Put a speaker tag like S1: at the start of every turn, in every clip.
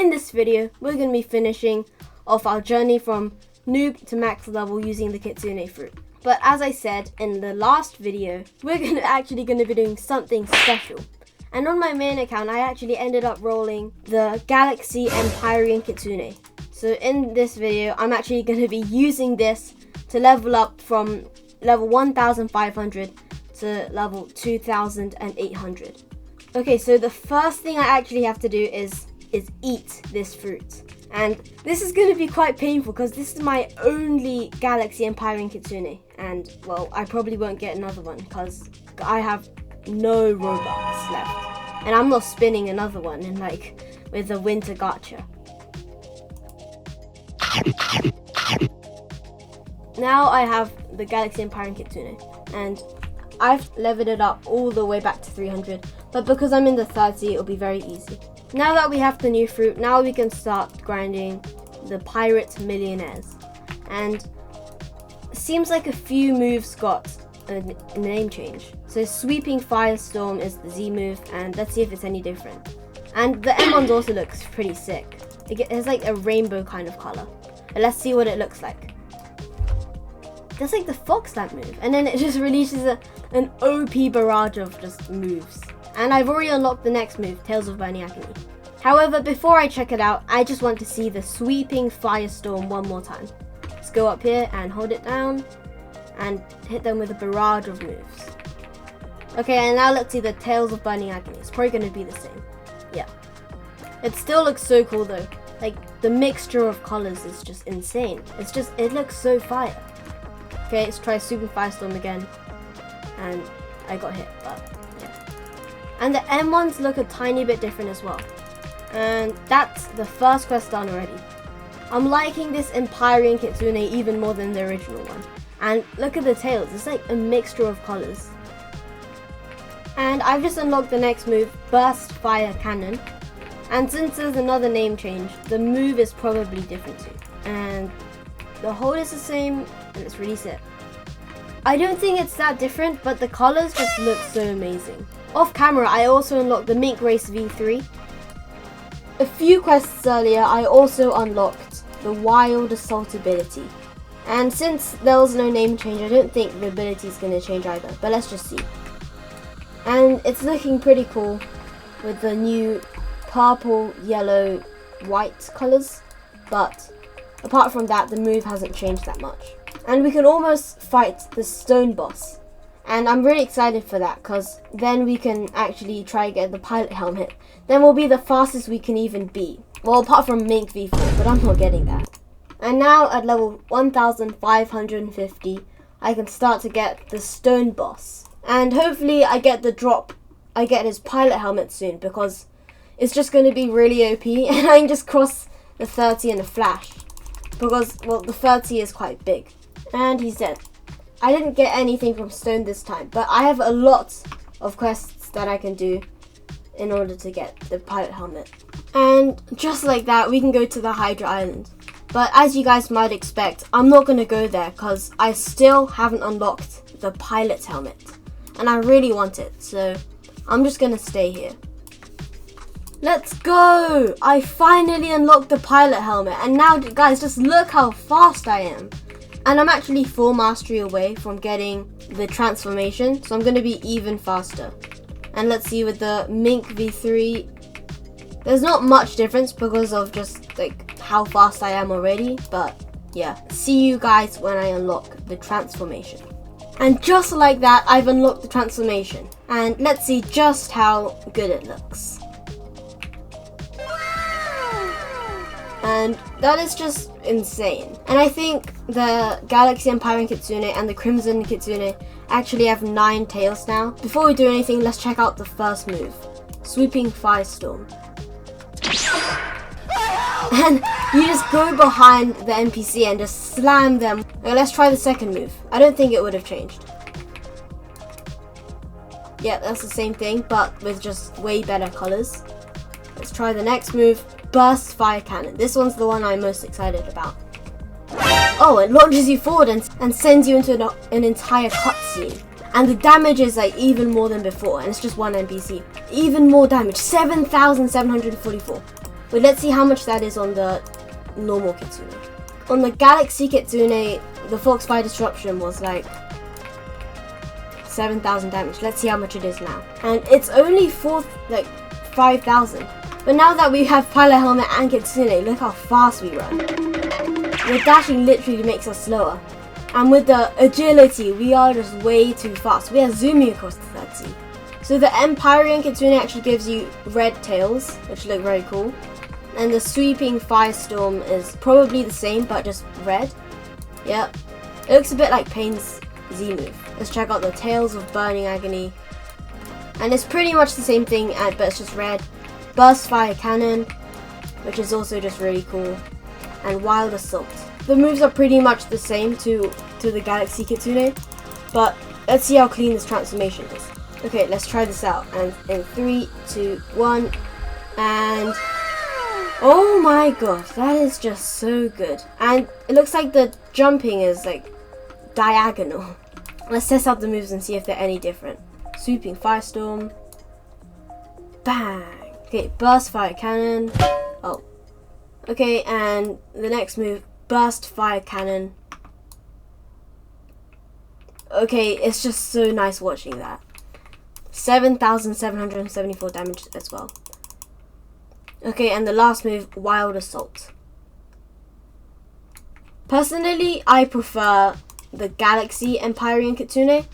S1: In this video, we're going to be finishing off our journey from noob to max level using the Kitsune fruit. But as I said in the last video, we're actually going to be doing something special. And on my main account, I actually ended up rolling the Galaxy Empyrean Kitsune. So in this video, I'm actually going to be using this to level up from level 1500 to level 2800. Okay, so the first thing I actually have to do is eat this fruit. And this is going to be quite painful because this is my only Galaxy Empyrean Kitsune. And, well, I probably won't get another one because I have no Robux left. And I'm not spinning another one with the winter gacha. Now I have the Galaxy Empyrean Kitsune. And I've leveled it up all the way back to 300. But because I'm in the 30, it'll be very easy. Now that we have the new fruit, now we can start grinding the pirate millionaires. And seems like a few moves got a name change. So sweeping firestorm is the Z move, and let's see if it's any different. And the M1 also looks pretty sick. It has like a rainbow kind of color. And let's see what it looks like. That's like the fox stamp move, and then it just releases an OP barrage of just moves. And I've already unlocked the next move, Tales of Baniakini. However, before I check it out, I just want to see the sweeping firestorm one more time. Let's go up here and hold it down and hit them with a barrage of moves. Okay, and now let's see the Tales of Baniakini. It's probably going to be the same. Yeah. It still looks so cool though. Like, the mixture of colors is just insane. It looks so fire. Okay, let's try Super Firestorm again. And I got hit, but yeah. And the M1s look a tiny bit different as well. And that's the first quest done already. I'm liking this Empyrean Kitsune even more than the original one. And look at the tails, it's like a mixture of colors. And I've just unlocked the next move, Burst Fire Cannon. And since there's another name change, the move is probably different too. And the hold is the same, and let's release it. I don't think it's that different, but the colors just look so amazing. Off camera, I also unlocked the Mink Race V3. A few quests earlier, I also unlocked the Wild Assault ability. And since there was no name change, I don't think the ability is going to change either, but let's just see. And it's looking pretty cool with the new purple, yellow, white colors, but apart from that, the move hasn't changed that much. And we can almost fight the stone boss. And I'm really excited for that because then we can actually try to get the pilot helmet. Then we'll be the fastest we can even be. Well, apart from Mink V4, but I'm not getting that. And now at level 1550, I can start to get the stone boss. And hopefully I get his pilot helmet soon because it's just going to be really OP and I can just cross the 30 in a flash. Because, well, the 30 is quite big. And he's dead. I didn't get anything from stone this time, but I have a lot of quests that I can do in order to get the pilot helmet. And just like that, we can go to the Hydra island. But as you guys might expect, I'm not going to go there because I still haven't unlocked the pilot helmet. And I really want it, so I'm just going to stay here. Let's go! I finally unlocked the pilot helmet, and now guys, just look how fast I am. And I'm actually full mastery away from getting the transformation, so I'm going to be even faster. And let's see with the Mink V3, there's not much difference because of just like how fast I am already, but yeah. See you guys when I unlock the transformation. And just like that, I've unlocked the transformation. And let's see just how good it looks. And that is just insane. And I think the Galaxy Empyrean Kitsune and the Crimson Kitsune actually have 9 tails now. Before we do anything, let's check out the first move. Sweeping Firestorm. And you just go behind the NPC and just slam them. Okay, let's try the second move. I don't think it would have changed. Yeah, that's the same thing, but with just way better colors. Let's try the next move. Burst Fire Cannon. This one's the one I'm most excited about. Oh, it launches you forward and sends you into an entire cutscene. And the damage is like even more than before, and it's just one NPC. Even more damage, 7,744. Wait, let's see how much that is on the normal Kitsune. On the Galaxy Kitsune, the Foxfire Disruption was like 7,000 damage. Let's see how much it is now. And it's only 5,000. But now that we have Pilot Helmet and Kitsune, look how fast we run. The dashing literally makes us slower. And with the agility, we are just way too fast. We are zooming across the 30. So the Empyrean Kitsune actually gives you red tails, which look very cool. And the Sweeping Firestorm is probably the same, but just red. Yep. It looks a bit like Pain's Z move. Let's check out the Tails of Burning Agony. And it's pretty much the same thing, but it's just red. Burst Fire Cannon, which is also just really cool. And Wild Assault. The moves are pretty much the same to the Galaxy Kitsune, but let's see how clean this transformation is. Okay, let's try this out. And in 3, 2, 1, and oh my god, that is just so good. And it looks like the jumping is like diagonal. Let's test out the moves and see if they're any different. Sweeping Firestorm. Bang. Okay, Burst Fire Cannon. Oh. Okay, and the next move, Burst Fire Cannon. Okay, it's just so nice watching that. 7,774 damage as well. Okay, and the last move, Wild Assault. Personally, I prefer the Galaxy Empyrean Kitsune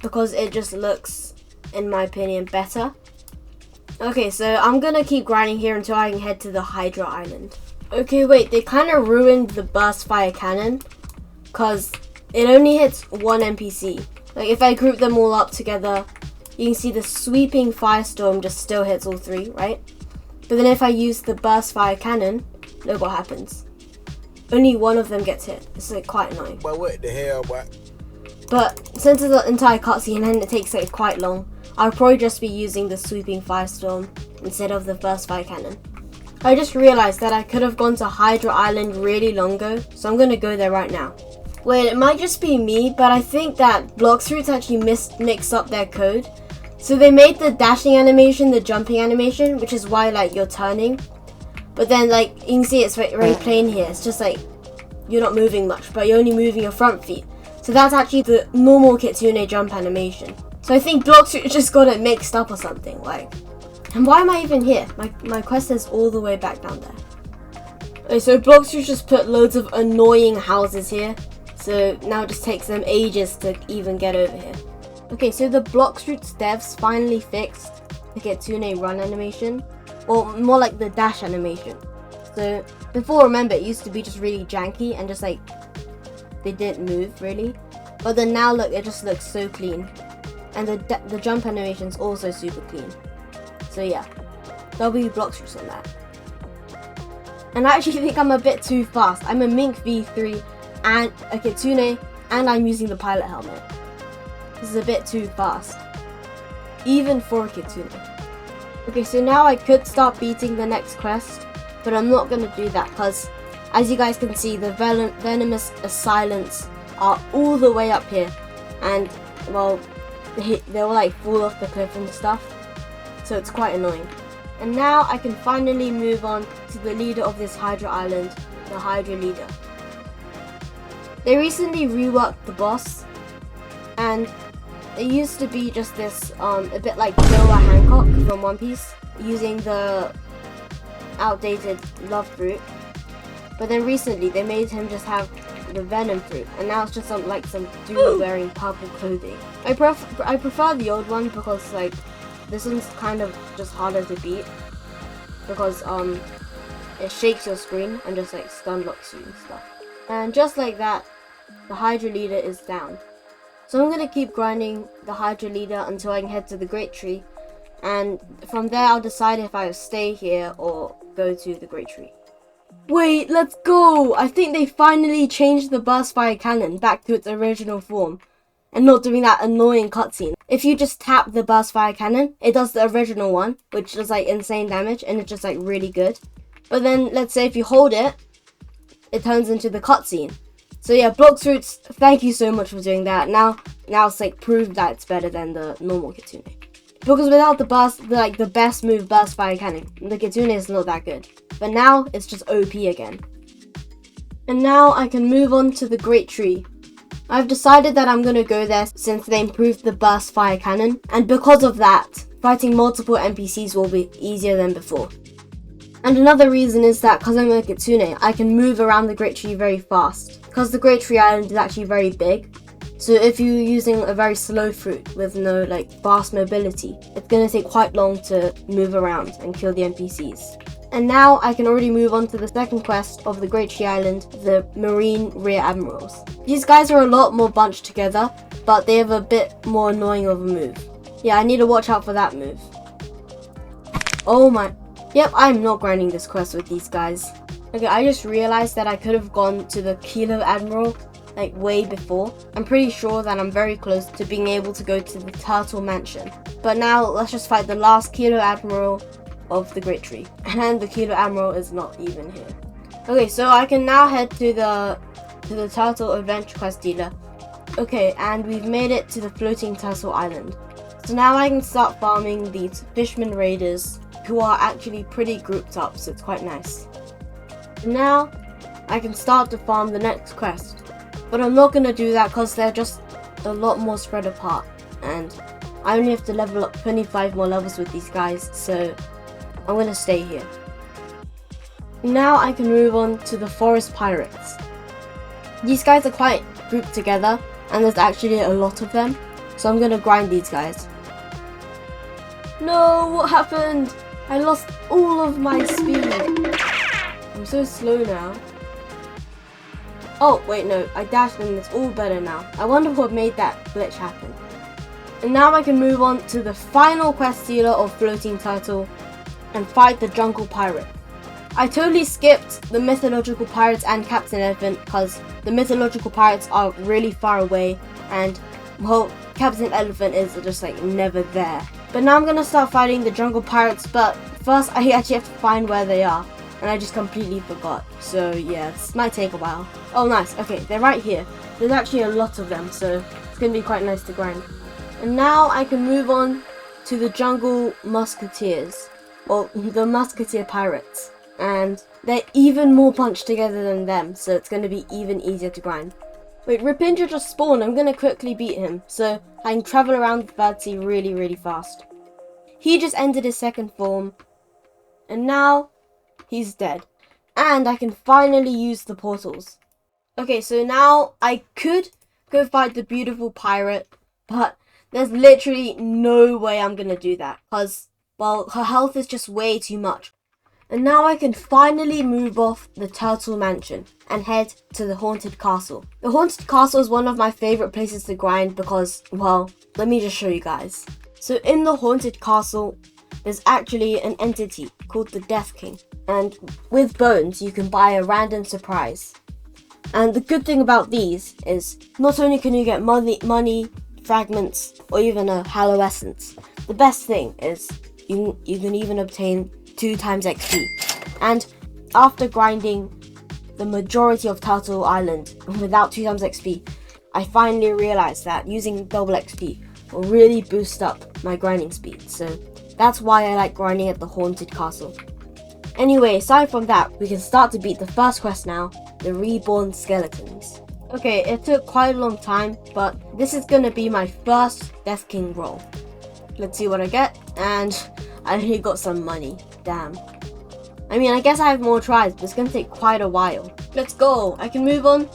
S1: because it just looks, in my opinion, better. Okay, so I'm gonna keep grinding here until I can head to the Hydra Island. Okay, wait, they kind of ruined the Burst Fire Cannon because it only hits one NPC. Like, if I group them all up together, you can see the Sweeping Firestorm just still hits all three, right? But then if I use the Burst Fire Cannon, look what happens. Only one of them gets hit. It's like quite annoying.
S2: But what the hell, what?
S1: But since it's an entire cutscene and it takes like quite long, I'll probably just be using the Sweeping Firestorm instead of the Burst Fire Cannon. I just realized that I could have gone to Hydra Island really long ago, so I'm gonna go there right now. Wait, it might just be me, but I think that bloxfruits actually mixed up their code. So they made the dashing animation the jumping animation, which is why like you're turning. But then like you can see it's very plain here. It's just like you're not moving much, but you're only moving your front feet. So that's actually the normal Kitsune jump animation. So I think bloxfruits just got it mixed up or something. Like, and why am I even here? My quest is all the way back down there. Okay, so bloxfruits just put loads of annoying houses here. So now it just takes them ages to even get over here. Okay, so the bloxfruits devs finally fixed the Kitsune run animation, or more like the dash animation. So before, remember, it used to be just really janky and just like they didn't move really. But then now look, it just looks so clean, and the jump animation is also super clean. So yeah, W bloxfruits on that. And I actually think I'm a bit too fast. I'm a Mink V3 and a Kitsune, and I'm using the pilot helmet. This is a bit too fast, even for a Kitsune. Okay, so now I could start beating the next quest, but I'm not going to do that because, as you guys can see, the venomous assailants are all the way up here, and well, they'll like fall off the cliff and stuff, so it's quite annoying. And now I can finally move on to the leader of this Hydra Island, the Hydra leader. They recently reworked the boss, and it used to be just this, a bit like Noah Hancock from One Piece, using the outdated love fruit. But then recently they made him just have the venom fruit, and now it's just some dude wearing purple clothing. I prefer the old one because like this one's kind of just harder to beat because it shakes your screen and just like stun locks you and stuff. And just like that, the Hydra leader is down. So I'm going to keep grinding the Hydra leader until I can head to the Great Tree. And from there I'll decide if I will stay here or go to the Great Tree. Wait, let's go! I think they finally changed the Burst Fire Cannon back to its original form. And not doing that annoying cutscene. If you just tap the Burst Fire Cannon, it does the original one, which does like insane damage and it's just like really good. But then let's say if you hold it, it turns into the cutscene. So yeah, bloxfruits, thank you so much for doing that. Now it's like proved that it's better than the normal Kitsune. Because without the best move, Burst Fire Cannon, the Kitsune is not that good. but now it's just OP again. And now I can move on to the Great Tree. I've decided that I'm gonna go there since they improved the burst fire cannon, and because of that, fighting multiple NPCs will be easier than before. And another reason is that because I'm a Kitsune, I can move around the Great Tree very fast. Because the Great Tree Island is actually very big, so if you're using a very slow fruit with no fast mobility, it's going to take quite long to move around and kill the NPCs. And now I can already move on to the second quest of the Great Tree Island, the Marine Rear Admirals. These guys are a lot more bunched together, but they have a bit more annoying of a move. Yeah, I need to watch out for that move. Oh my... Yep, I'm not grinding this quest with these guys. Okay, I just realized that I could have gone to the Kilo Admiral way before. I'm pretty sure that I'm very close to being able to go to the Turtle Mansion. But now let's just fight the last Kilo Admiral of the Great Tree. And the Kilo Admiral is not even here. Okay, so I can now head to the Turtle Adventure Quest dealer. Okay, and we've made it to the floating Turtle Island. So now I can start farming these Fishman Raiders, who are actually pretty grouped up, so it's quite nice. And now I can start to farm the next quest, but I'm not going to do that because they're just a lot more spread apart, and I only have to level up 25 more levels with these guys, so I'm going to stay here. Now I can move on to the Forest Pirates. These guys are quite grouped together, and there's actually a lot of them, so I'm going to grind these guys. No, what happened? I lost all of my speed. I'm so slow now. Oh, wait, no. I dashed and it's all better now. I wonder what made that glitch happen. And now I can move on to the final quest dealer of Floating Turtle and fight the Jungle Pirate. I totally skipped the Mythological Pirates and Captain Elephant because the Mythological Pirates are really far away and, well, Captain Elephant is just never there. But now I'm going to start fighting the Jungle Pirates, but first I actually have to find where they are. And I just completely forgot. So yeah, this might take a while. Oh nice, okay, they're right here. There's actually a lot of them, so it's going to be quite nice to grind. And now I can move on to the Jungle Musketeers. Well, the Musketeer Pirates. And they're even more bunched together than them, so it's going to be even easier to grind. Wait, Rapindra just spawned. I'm going to quickly beat him, so I can travel around the third sea really, really fast. He just entered his second form, and now he's dead. And I can finally use the portals. Okay, so now I could go fight the beautiful pirate, but there's literally no way I'm going to do that, because, well, her health is just way too much. And now I can finally move off the Turtle Mansion and head to the Haunted Castle. The Haunted Castle is one of my favorite places to grind because, well, let me just show you guys. So in the Haunted Castle, there's actually an entity called the Death King. And with bones, you can buy a random surprise. And the good thing about these is not only can you get money, fragments, or even a Hallow Essence. The best thing is you can even obtain 2 times XP. And after grinding the majority of Turtle Island without 2 times XP, I finally realized that using double XP will really boost up my grinding speed. So that's why I like grinding at the Haunted Castle. Anyway, aside from that, we can start to beat the first quest now, the Reborn Skeletons. Okay, it took quite a long time, but this is gonna be my first Death King roll. Let's see what I get, and I only got some money. Damn. I mean, I guess I have more tries, but it's gonna take quite a while. Let's go! I can move on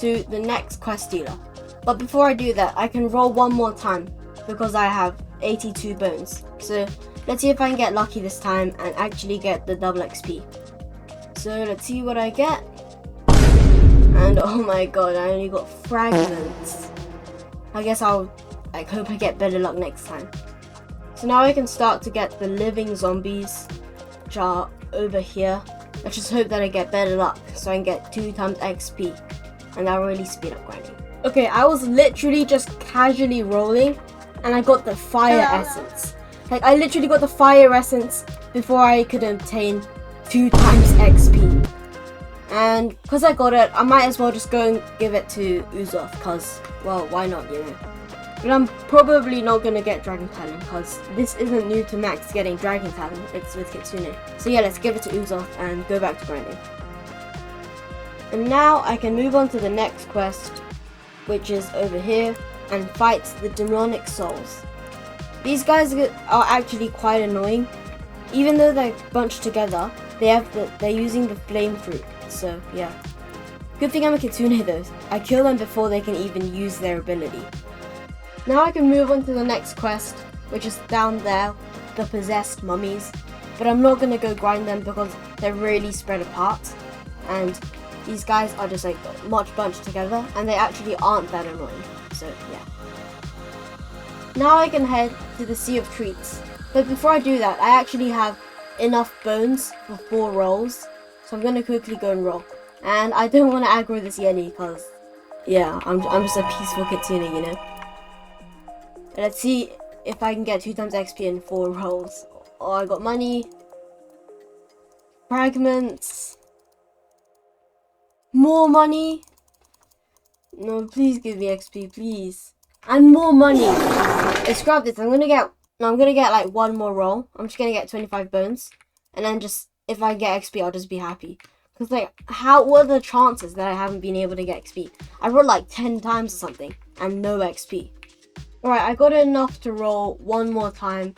S1: to the next quest dealer. But before I do that, I can roll one more time because I have 82 bones. So let's see if I can get lucky this time and actually get the double XP. So let's see what I get. And oh my god, I only got fragments. I guess I hope I get better luck next time. So now I can start to get the living zombies, which are over here. Let's just hope that I get better luck so I can get 2 times XP. And that'll really speed up grinding. Okay, I was literally just casually rolling and I got the fire essence. I literally got the fire essence before I could obtain 2 times XP. And because I got it, I might as well just go and give it to Uzoth because, well, why not, you know? But I'm probably not gonna get Dragon Talent because this isn't new to Max getting Dragon Talent, it's with Kitsune. So yeah, let's give it to Uzoth and go back to grinding. And now I can move on to the next quest, which is over here, and fight the demonic souls. These guys are actually quite annoying. Even though they're bunched together, they're using the flame fruit, so yeah. Good thing I'm a Kitsune though, I kill them before they can even use their ability. Now I can move on to the next quest, which is down there, the possessed mummies. But I'm not gonna go grind them because they're really spread apart. And these guys are just like much bunched together and they actually aren't that annoying, so yeah. Now I can head to the Sea of Treats. But before I do that, I actually have enough bones for 4 rolls. So I'm gonna quickly go and roll. And I don't want to aggro this Yeti because, yeah, I'm just a peaceful Kitsune, you know. Let's see if I can get 2 times XP in 4 rolls. Oh, I got money. Fragments. More money. No, please give me XP, please. And more money. Let's grab this. I'm gonna get like 1 more roll. I'm just gonna get 25 bones. And then just, if I get XP, I'll just be happy. Because like, what are the chances that I haven't been able to get XP? I rolled like 10 times or something. And no XP. Alright, I got enough to roll 1 more time,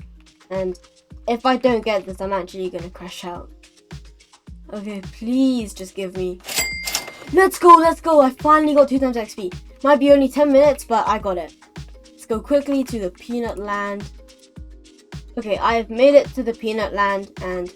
S1: and if I don't get this, I'm actually gonna crash out. Okay, please just give me. Let's go, I finally got 2 times XP. Might be only 10 minutes, but I got it. Let's go quickly to the peanut land. Okay, I have made it to the peanut land, and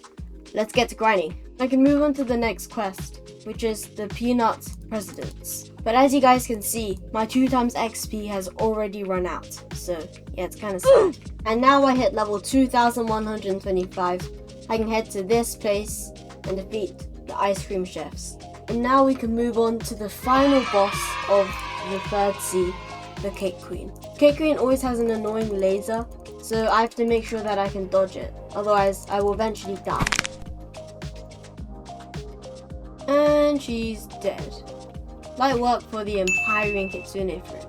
S1: let's get to grinding. I can move on to the next quest, which is the peanut presidents. But as you guys can see, my 2 times XP has already run out. So yeah, it's kind of sad. And now I hit level 2125. I can head to this place and defeat the ice cream chefs. And now we can move on to the final boss of the 3rd sea, the Cake Queen. Cake Queen always has an annoying laser, so I have to make sure that I can dodge it. Otherwise, I will eventually die. And she's dead. Light work for the Empyrean Kitsune fruit.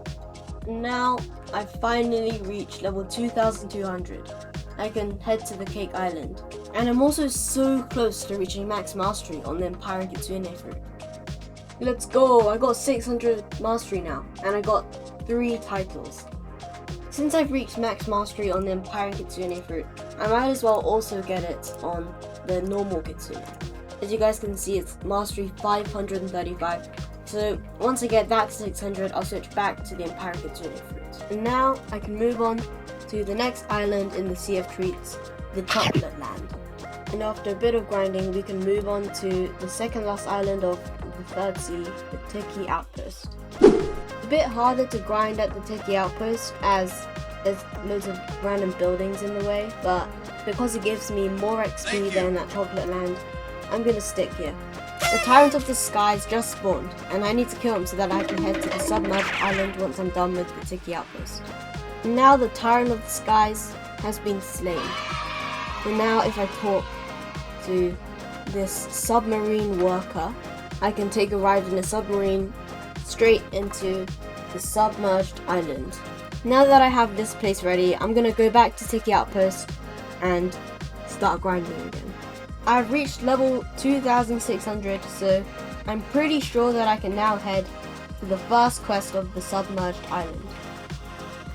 S1: Now I've finally reached level 2200. I can head to the Cake Island. And I'm also so close to reaching max mastery on the Empyrean Kitsune fruit. Let's go! I got 600 mastery now, and I got 3 titles. Since I've reached max mastery on the Empyrean Kitsune fruit, I might as well also get it on the normal Kitsune. As you guys can see, it's mastery 535. So once I get that to 600, I'll switch back to the Empyrean Kitsune fruit. And now I can move on to the next island in the Sea of Treats, the Chocolate Land. And after a bit of grinding, we can move on to the second last island of the 3rd sea, the Tiki Outpost. It's a bit harder to grind at the Tiki Outpost as there's loads of random buildings in the way, but because it gives me more XP than that Chocolate Land, I'm gonna stick here. The Tyrant of the Skies just spawned, and I need to kill him so that I can head to the submerged island once I'm done with the Tiki Outpost. And now the Tyrant of the Skies has been slain. And now if I talk to this submarine worker, I can take a ride in a submarine straight into the submerged island. Now that I have this place ready, I'm gonna go back to Tiki Outpost and start grinding again. I've reached level 2600, so I'm pretty sure that I can now head to the first quest of the submerged island.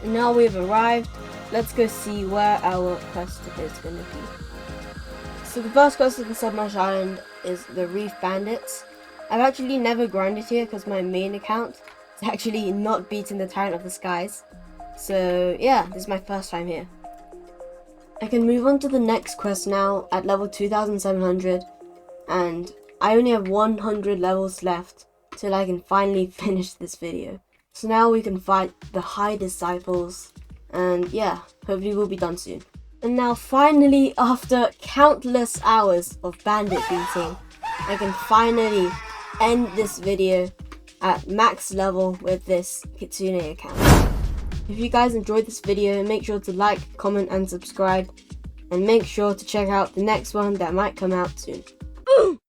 S1: And now we've arrived, let's go see where our quest is going to be. So the first quest of the submerged island is the Reef Bandits. I've actually never grinded here because my main account is actually not beating the Tyrant of the Skies. So yeah, this is my first time here. I can move on to the next quest now at level 2700, and I only have 100 levels left till I can finally finish this video. So now we can fight the High Disciples, and yeah, hopefully we'll be done soon. And now finally, after countless hours of bandit beating, I can finally end this video at max level with this Kitsune account. If you guys enjoyed this video, make sure to like, comment and subscribe, and make sure to check out the next one that might come out soon.